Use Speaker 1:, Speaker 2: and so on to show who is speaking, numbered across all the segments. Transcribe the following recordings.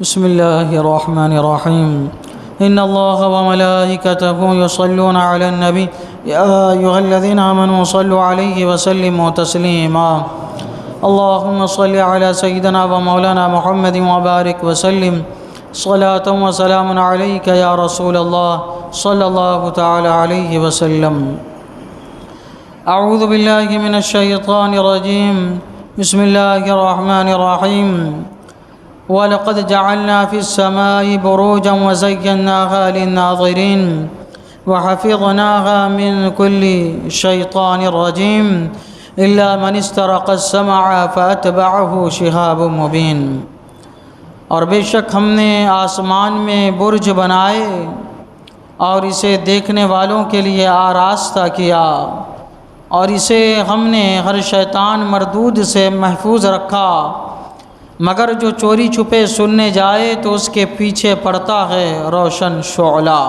Speaker 1: بسم الله الرحمن الرحيم إن الله وملائكته يصلون على النبي يا أيها الذين آمنوا صلوا عليه وسلموا تسليما اللهم صل على سيدنا ومولانا محمد وبارك وسلم صلاة وسلام عليك يا رسول الله صلى الله تعالى عليه وسلم. أعوذ بالله من الشيطان الرجيم. بسم الله الرحمن الرحيم. وَلَقَدْ جَعَلْنَا فِي السَّمَاءِ بُرُوجًا وَزَيَّنَّاهَا لِلنَّاظِرِينَ وَحَفِظْنَاهَا مِنْ كُلِّ شَيْطَانٍ رَجِيمٍ إِلَّا مَنِ اسْتَرَقَ السَّمْعَ فَأَتْبَعَهُ شِهَابٌ مُبِينٌ. اور بے شک ہم نے آسمان میں برج بنائے اور اسے دیکھنے والوں کے لیے آراستہ کیا، اور اسے ہم نے ہر شیطان مردود سے محفوظ رکھا، مگر جو چوری چھپے سننے جائے تو اس کے پیچھے پڑتا ہے روشن شعلہ.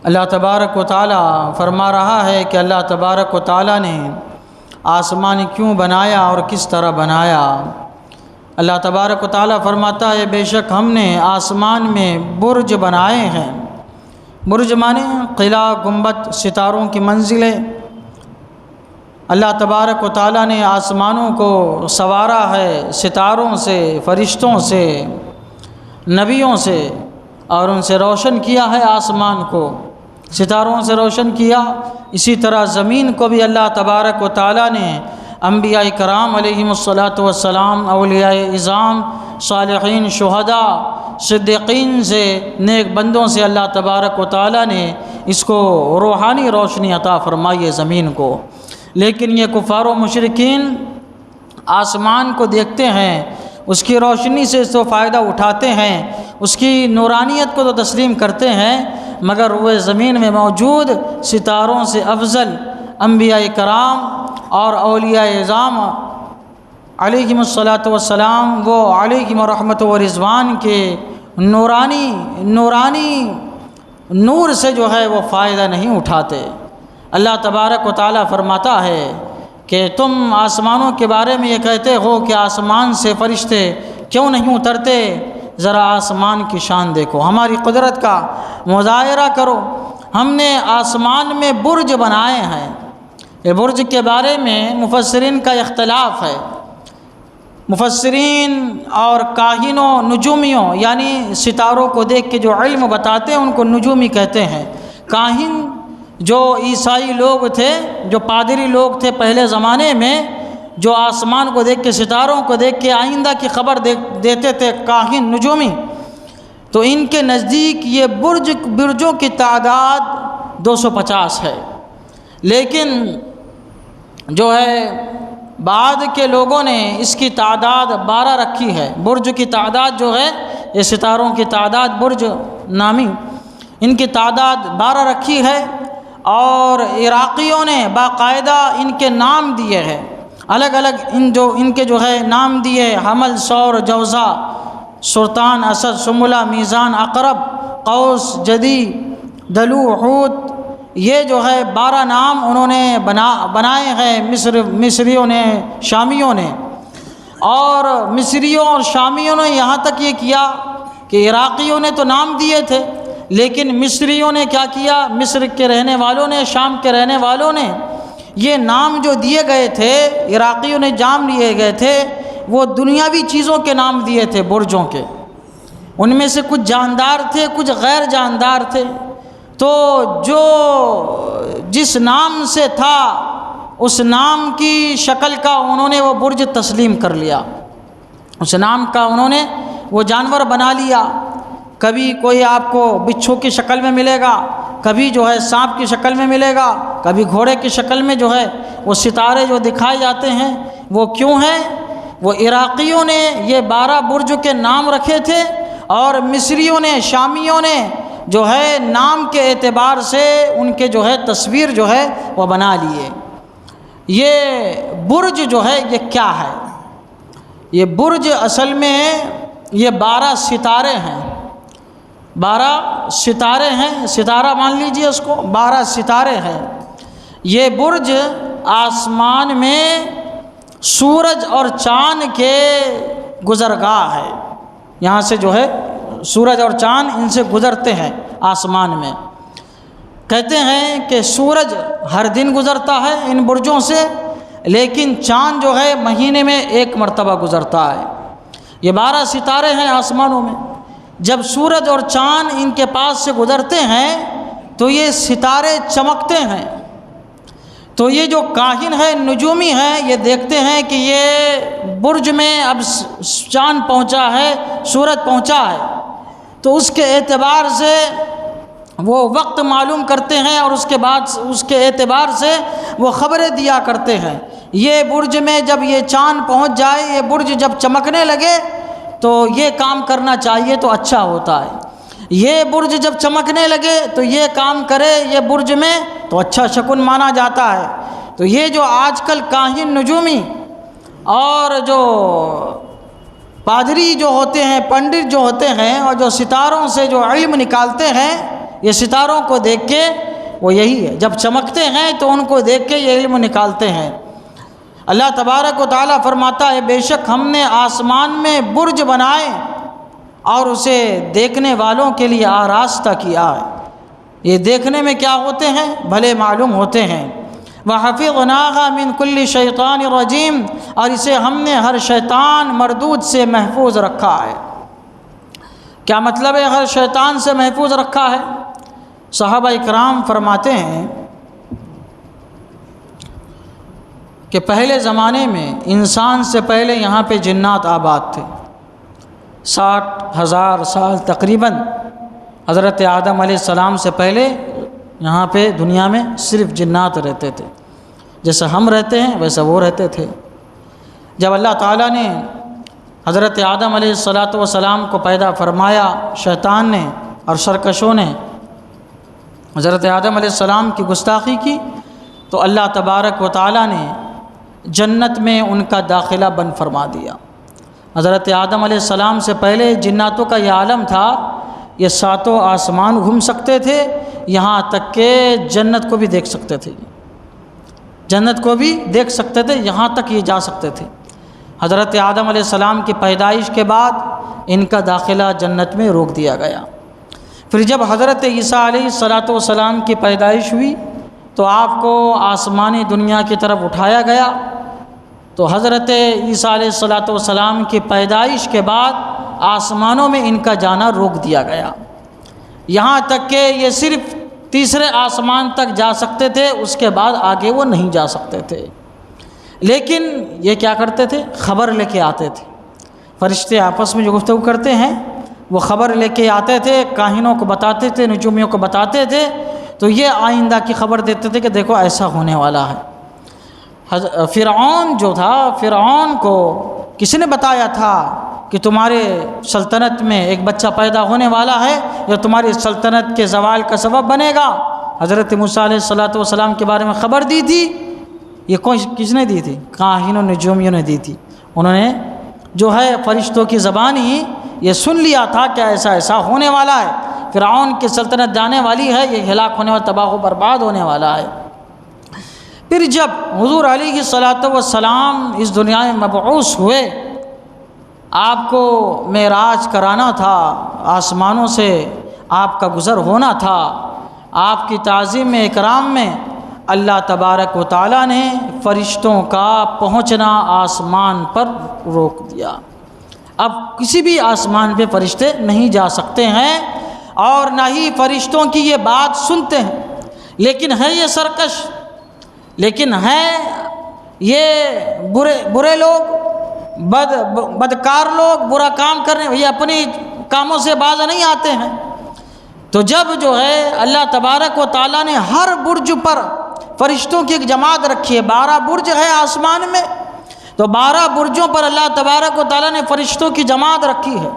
Speaker 1: اللہ تبارک و تعالیٰ فرما رہا ہے کہ اللہ تبارک و تعالیٰ نے آسمان کیوں بنایا اور کس طرح بنایا. اللہ تبارک و تعالیٰ فرماتا ہے بے شک ہم نے آسمان میں برج بنائے ہیں. برج مانے قلعہ، گنبد، ستاروں کی منزلیں. اللہ تبارک و تعالیٰ نے آسمانوں کو سنوارا ہے ستاروں سے، فرشتوں سے، نبیوں سے، اور ان سے روشن کیا ہے. آسمان کو ستاروں سے روشن کیا. اسی طرح زمین کو بھی اللہ تبارک و تعالیٰ نے انبیاء کرام علیہم الصلاۃ والسلام، اولیاء اعظام، صالحین، شہداء، صدیقین سے، نیک بندوں سے اللہ تبارک و تعالیٰ نے اس کو روحانی روشنی عطا فرمائی ہے زمین کو. لیکن یہ کفار و مشرکین آسمان کو دیکھتے ہیں، اس کی روشنی سے تو فائدہ اٹھاتے ہیں، اس کی نورانیت کو تو تسلیم کرتے ہیں، مگر وہ زمین میں موجود ستاروں سے افضل انبیاء کرام اور اولیاء اعظام علیہم الصلاۃ والسلام، وہ علیہم رحمت و رضوان کے نورانی نور سے جو ہے وہ فائدہ نہیں اٹھاتے. اللہ تبارک و تعالیٰ فرماتا ہے کہ تم آسمانوں کے بارے میں یہ کہتے ہو کہ آسمان سے فرشتے کیوں نہیں اترتے؟ ذرا آسمان کی شان دیکھو، ہماری قدرت کا مظاہرہ کرو. ہم نے آسمان میں برج بنائے ہیں. یہ برج کے بارے میں مفسرین کا اختلاف ہے. مفسرین اور کاہنوں، نجومیوں، یعنی ستاروں کو دیکھ کے جو علم بتاتے ہیں ان کو نجومی کہتے ہیں. کاہن جو عیسائی لوگ تھے، جو پادری لوگ تھے پہلے زمانے میں، جو آسمان کو دیکھ کے، ستاروں کو دیکھ کے آئندہ کی خبر دیتے تھے، کاہن، نجومی، تو ان کے نزدیک یہ برجوں کی تعداد 250 ہے. لیکن جو ہے بعد کے لوگوں نے اس کی تعداد 12 رکھی ہے. برج کی تعداد جو ہے، یہ ستاروں کی تعداد، برج نامی، ان کی تعداد 12 رکھی ہے. اور عراقیوں نے باقاعدہ ان کے نام دیے ہیں، الگ الگ ان کے جو ہے نام دیے: حمل، ثور، جوزا، سرطان، اسد، سنبلہ، میزان، عقرب، قوس، جدی، دلو، حوت. یہ جو ہے 12 نام انہوں نے بنائے ہیں مصریوں نے، شامیوں نے. اور مصریوں اور شامیوں نے یہاں تک یہ کیا کہ عراقیوں نے تو نام دیے تھے، لیکن مصریوں نے کیا کیا؟ مصر کے رہنے والوں نے، شام کے رہنے والوں نے یہ نام جو دیے گئے تھے، عراقیوں نے جام لیے گئے تھے، وہ دنیاوی چیزوں کے نام دیے تھے برجوں کے. ان میں سے کچھ جاندار تھے، کچھ غیر جاندار تھے. تو جو جس نام سے تھا اس نام کی شکل کا انہوں نے وہ برج تسلیم کر لیا. اس نام کا انہوں نے وہ جانور بنا لیا. کبھی کوئی آپ کو بچھو کی شکل میں ملے گا، کبھی جو ہے سانپ کی شکل میں ملے گا، کبھی گھوڑے کی شکل میں جو ہے وہ ستارے جو دکھائے جاتے ہیں وہ کیوں ہیں؟ وہ عراقیوں نے یہ 12 برج کے نام رکھے تھے، اور مصریوں نے، شامیوں نے جو ہے نام کے اعتبار سے ان کے جو ہے تصویر جو ہے وہ بنا لیے. یہ برج جو ہے یہ کیا ہے؟ یہ برج اصل میں یہ 12 ستارے ہیں. 12 ستارے ہیں، ستارہ مان لیجئے اس کو، 12 ستارے ہیں. یہ برج آسمان میں سورج اور چاند کے گزرگاہ ہے، یہاں سے جو ہے سورج اور چاند ان سے گزرتے ہیں آسمان میں۔ کہتے ہیں کہ سورج ہر دن گزرتا ہے ان برجوں سے، لیکن چاند جو ہے مہینے میں 1 مرتبہ گزرتا ہے۔ یہ 12 ستارے ہیں آسمانوں میں، جب سورج اور چاند ان کے پاس سے گزرتے ہیں تو یہ ستارے چمکتے ہیں۔ تو یہ جو کاہن ہے، نجومی ہے، یہ دیکھتے ہیں کہ یہ برج میں اب چاند پہنچا ہے، سورج پہنچا ہے، تو اس کے اعتبار سے وہ وقت معلوم کرتے ہیں، اور اس کے بعد اس کے اعتبار سے وہ خبریں دیا کرتے ہیں۔ یہ برج میں جب یہ چاند پہنچ جائے، یہ برج جب چمکنے لگے تو یہ کام کرنا چاہیے تو اچھا ہوتا ہے، یہ برج جب چمکنے لگے تو یہ کام کرے یہ برج میں تو اچھا شگن مانا جاتا ہے۔ تو یہ جو آج کل کاہن، نجومی اور جو پادری جو ہوتے ہیں، پنڈت جو ہوتے ہیں، اور جو ستاروں سے جو علم نکالتے ہیں، یہ ستاروں کو دیکھ کے وہ یہی ہے، جب چمکتے ہیں تو ان کو دیکھ کے یہ علم نکالتے ہیں۔ اللہ تبارک و تعالیٰ فرماتا ہے، بے شک ہم نے آسمان میں برج بنائے اور اسے دیکھنے والوں کے لیے آراستہ کیا ہے۔ یہ دیکھنے میں کیا ہوتے ہیں؟ بھلے معلوم ہوتے ہیں۔ وَحَفِظْنَاهَا مِنْ كُلِّ شَيْطَانٍ رَجِيمٍ، اور اسے ہم نے ہر شیطان مردود سے محفوظ رکھا ہے۔ کیا مطلب ہے ہر شیطان سے محفوظ رکھا ہے؟ صحابہ اکرام فرماتے ہیں کہ پہلے زمانے میں انسان سے پہلے یہاں پہ جنات آباد تھے، 60,000 سال تقریباً حضرت آدم علیہ السلام سے پہلے یہاں پہ دنیا میں صرف جنات رہتے تھے، جیسے ہم رہتے ہیں ویسے وہ رہتے تھے۔ جب اللہ تعالیٰ نے حضرت آدم علیہ السلام کو پیدا فرمایا، شیطان نے اور سرکشوں نے حضرت آدم علیہ السلام کی گستاخی کی، تو اللہ تبارک و تعالیٰ نے جنت میں ان کا داخلہ بند فرما دیا۔ حضرت آدم علیہ السلام سے پہلے جناتوں کا یہ عالم تھا، یہ 7 آسمان گھوم سکتے تھے، یہاں تک کہ جنت کو بھی دیکھ سکتے تھے، جنت کو بھی دیکھ سکتے تھے، یہاں تک یہ جا سکتے تھے۔ حضرت آدم علیہ السلام کی پیدائش کے بعد ان کا داخلہ جنت میں روک دیا گیا۔ پھر جب حضرت عیسیٰ علیہ السلام کی پیدائش ہوئی تو آپ کو آسمانی دنیا کی طرف اٹھایا گیا، تو حضرت عیسیٰ علیہ السلام کی پیدائش کے بعد آسمانوں میں ان کا جانا روک دیا گیا، یہاں تک کہ یہ صرف 3 آسمان تک جا سکتے تھے، اس کے بعد آگے وہ نہیں جا سکتے تھے۔ لیکن یہ کیا کرتے تھے؟ خبر لے کے آتے تھے، فرشتے آپس میں جو گفتگو کرتے ہیں وہ خبر لے کے آتے تھے، کاہنوں کو بتاتے تھے، نجومیوں کو بتاتے تھے، تو یہ آئندہ کی خبر دیتے تھے کہ دیکھو ایسا ہونے والا ہے۔ فرعون جو تھا، فرعون کو کس نے بتایا تھا کہ تمہارے سلطنت میں ایک بچہ پیدا ہونے والا ہے جو تمہاری سلطنت کے زوال کا سبب بنے گا؟ حضرت موسیٰ علیہ السلام کے بارے میں خبر دی تھی، یہ کس نے دی تھی؟ کاہنوں نجومیوں نے دی تھی۔ انہوں نے جو ہے فرشتوں کی زبان ہی یہ سن لیا تھا کہ ایسا ایسا ہونے والا ہے، فرعون کی سلطنت جانے والی ہے، یہ ہلاک ہونے والا، تباہ و برباد ہونے والا ہے۔ پھر جب حضور علیہ السلام اس دنیا میں مبعوث ہوئے، آپ کو معراج کرانا تھا، آسمانوں سے آپ کا گزر ہونا تھا، آپ کی تعظیم میں، اکرام میں اللہ تبارک و تعالیٰ نے فرشتوں کا پہنچنا آسمان پر روک دیا۔ اب کسی بھی آسمان پہ فرشتے نہیں جا سکتے ہیں، اور نہ ہی فرشتوں کی یہ بات سنتے ہیں۔ لیکن ہے یہ سرکش، لیکن ہیں یہ برے لوگ، بدکار لوگ، برا کام کرنے، یہ اپنی کاموں سے باز نہیں آتے ہیں۔ تو جب جو ہے اللہ تبارک و تعالیٰ نے ہر برج پر فرشتوں کی ایک جماعت رکھی ہے، 12 برج ہے آسمان میں، تو 12 برجوں پر اللہ تبارک و تعالیٰ نے فرشتوں کی جماعت رکھی ہے۔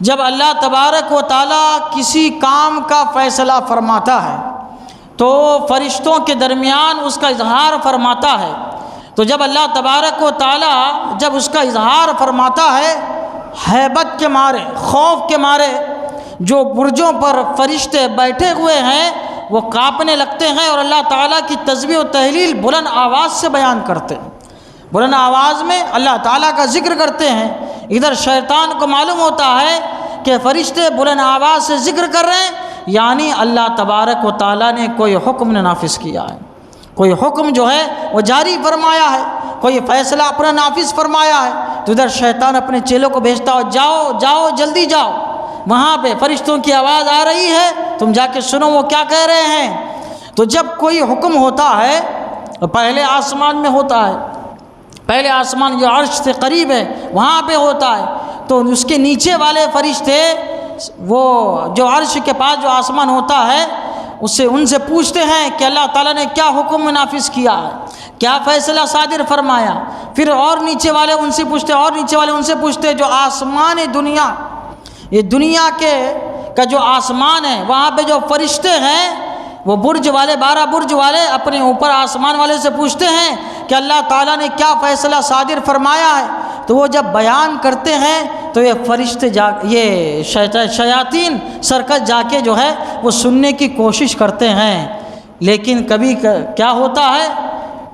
Speaker 1: جب اللہ تبارک و تعالیٰ کسی کام کا فیصلہ فرماتا ہے تو فرشتوں کے درمیان اس کا اظہار فرماتا ہے، تو جب اللہ تبارک و تعالیٰ جب اس کا اظہار فرماتا ہے، ہیبت کے مارے، خوف کے مارے جو برجوں پر فرشتے بیٹھے ہوئے ہیں وہ کانپنے لگتے ہیں، اور اللہ تعالیٰ کی تسبیح و تہلیل بلند آواز سے بیان کرتے ہیں، بلند آواز میں اللہ تعالیٰ کا ذکر کرتے ہیں۔ ادھر شیطان کو معلوم ہوتا ہے کہ فرشتے بلند آواز سے ذکر کر رہے ہیں، یعنی اللہ تبارک و تعالیٰ نے کوئی حکم نے نافذ کیا ہے، کوئی حکم جو ہے وہ جاری فرمایا ہے، کوئی فیصلہ اپنا نافذ فرمایا ہے۔ تو ادھر شیطان اپنے چیلوں کو بھیجتا ہو، جاؤ جاؤ جلدی جاؤ، وہاں پہ فرشتوں کی آواز آ رہی ہے، تم جا کے سنو وہ کیا کہہ رہے ہیں۔ تو جب کوئی حکم ہوتا ہے تو پہلے آسمان میں ہوتا ہے، پہلے آسمان جو عرش سے قریب ہے وہاں پہ ہوتا ہے، تو اس کے نیچے والے فرشتے وہ جو عرش کے پاس جو آسمان ہوتا ہے ان سے پوچھتے ہیں کہ اللہ تعالیٰ نے کیا حکم نافذ کیا ہے، کیا فیصلہ صادر فرمایا۔ پھر اور نیچے والے ان سے پوچھتے، اور نیچے والے ان سے پوچھتے، جو آسمان دنیا، یہ دنیا کا جو آسمان ہے وہاں پہ جو فرشتے ہیں وہ برج والے 12 برج والے اپنے اوپر آسمان والے سے پوچھتے ہیں کہ اللہ تعالیٰ نے کیا فیصلہ صادر فرمایا ہے۔ تو وہ جب بیان کرتے ہیں تو یہ فرشتے یہ شیاطین سرکش جا کے جو ہے وہ سننے کی کوشش کرتے ہیں، لیکن کبھی کیا ہوتا ہے،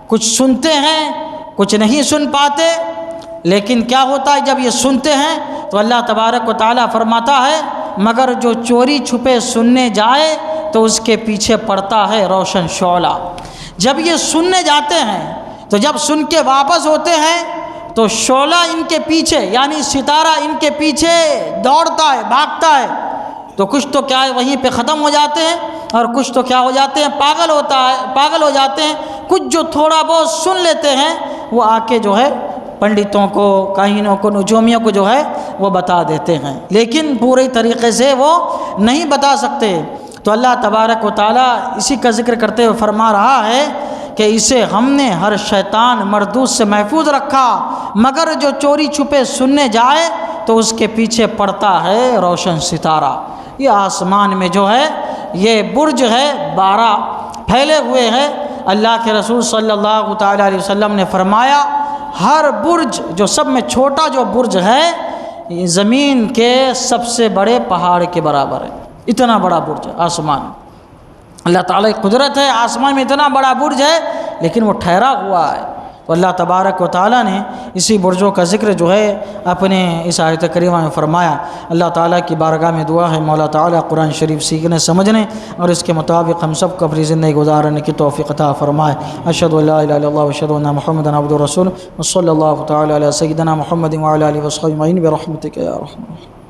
Speaker 1: کچھ سنتے ہیں کچھ نہیں سن پاتے۔ لیکن کیا ہوتا ہے جب یہ سنتے ہیں تو اللہ تبارک و تعالیٰ فرماتا ہے مگر جو چوری چھپے سننے جائے تو اس کے پیچھے پڑتا ہے روشن شعلہ۔ جب یہ سننے جاتے ہیں تو جب سن کے واپس ہوتے ہیں تو شعلہ ان کے پیچھے یعنی ستارہ ان کے پیچھے دوڑتا ہے، بھاگتا ہے، تو کچھ تو کیا ہے وہیں پہ ختم ہو جاتے ہیں اور کچھ تو کیا ہو جاتے ہیں، پاگل ہو جاتے ہیں۔ کچھ جو تھوڑا بہت سن لیتے ہیں وہ آ کے جو ہے پنڈتوں کو، کاہنوں کو، نجومیوں کو جو ہے وہ بتا دیتے ہیں، لیکن پورے طریقے سے وہ نہیں بتا سکتے۔ تو اللہ تبارک و تعالیٰ اسی کا ذکر کرتے ہوئے فرما رہا ہے کہ اسے ہم نے ہر شیطان مردود سے محفوظ رکھا، مگر جو چوری چھپے سننے جائے تو اس کے پیچھے پڑتا ہے روشن ستارہ۔ یہ آسمان میں جو ہے یہ برج ہے 12 پھیلے ہوئے ہیں۔ اللہ کے رسول صلی اللہ تعالیٰ علیہ وسلم نے فرمایا ہر برج جو سب میں چھوٹا جو برج ہے یہ زمین کے سب سے بڑے پہاڑ کے برابر ہے، اتنا بڑا برج ہے آسمان۔ اللہ تعالیٰ کی قدرت ہے، آسمان میں اتنا بڑا برج ہے لیکن وہ ٹھہرا ہوا ہے۔ تو اللہ تبارک و تعالیٰ نے اسی برجوں کا ذکر جو ہے اپنے اس آیت کریمہ میں فرمایا۔ اللہ تعالیٰ کی بارگاہ میں دعا ہے مولا تعالیٰ قرآن شریف سیکھنے سمجھنے اور اس کے مطابق ہم سب کو اپنی زندگی گزارنے کی توفیق عطا فرمائے۔ اشہد ان لا الہ الا اللہ واشہد ان محمدا عبدہ ورسولہ وصلی اللہ تعالیٰ علی سیدنا محمد وعلی آلہ وصحبہ اجمعین برحمتک یا ارحم الراحمین۔